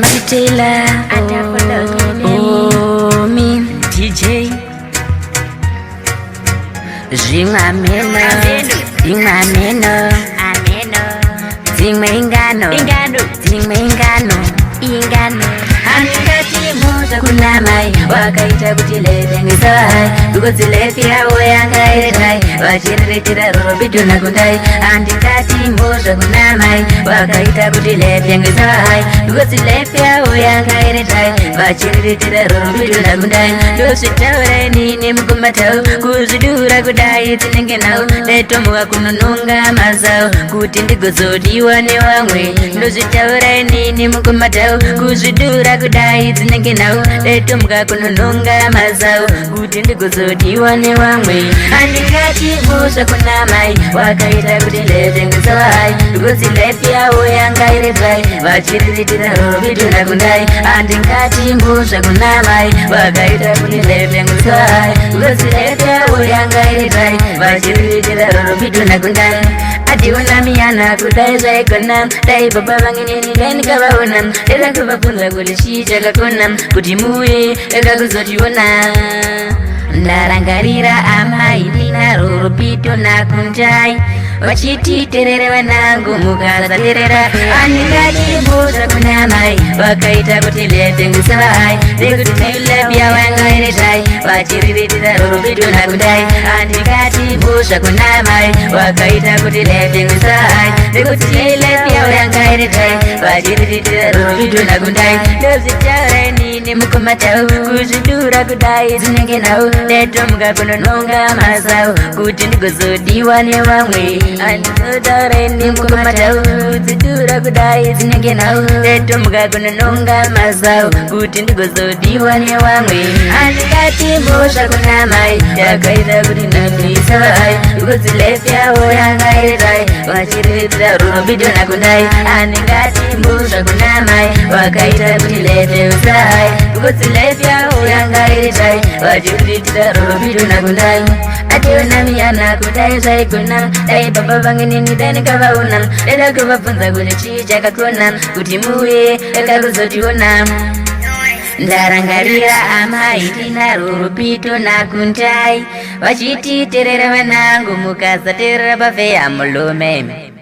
Matila, oh, me, DJ. Zingameno, Zingmengano. Anikati moja kuna mai wakaita kutilete ngisai kukotilefia oyanga etai wachiriretira robido na kundai andikati moja kuna mai wakaita kutilefia ngisai kukotilefia oyanga etai wachiriretira robido na kundai dositaure nini mkumatau kuzidura kudai tinengenau letomwa kunununga mazao kuti ndigozodiwa newamwe dositaure nini mkumatau kuzidura kudai tinengenau letomwa kunununga mazao kuti ndigozodiwa newamwe andikati musa kuna mai wakaita kuti letengesai kukotilefia oyanga etai wachiriretira robido na kundai andikati musa kuna mai wakaita kuti letengesai kukotilefia oyanga etai wachiriretira robido na kundai adiona miyana kudai zaikona dai baba vangineni dai nikavaona dai kuvafunza kuti shija kakona kuti muye kakuzotiona ndarangarira amai ndinaro rubito nakunjai vachititerere vanangu mukasaterera andingatibuza kuna mai vakaita kuti letengesai rekuti tilebya wangaeretai vachiriritira rubito nakundai andingatibuza kuna mai vakaita kuti letengesai rekuti tilebya wangaeretai vachiriritira rubito nakundai ndozitaura nini mukomatau kuzvidura kudai zinengenau letomga kunononga mazau kuti ndigozodiwa nevamwe andizodoreni mukomatau kuzvidura kudai zinengenau letomga kunononga mazau kuti ndigozodiwa nevamwe andikati mbosha kuna mai yakaita kuti nandisavai ukozilefyawo yangaeretai vachiriritira rubido nakundai andikati mbosha kuna mai wakaita kuti leteusai ukozilefyawo yangaeretai vachiriritira rubido nakundai ationa miyana kudai zvaikona dai baba vanginini dai nikavaona dada kuvafunza kuti chii chakakona kuti muye kakuzotiona ndarangarira amai ndinaro rubito nakundai vachititerera vanangu mukasaterera pafeya mulumeme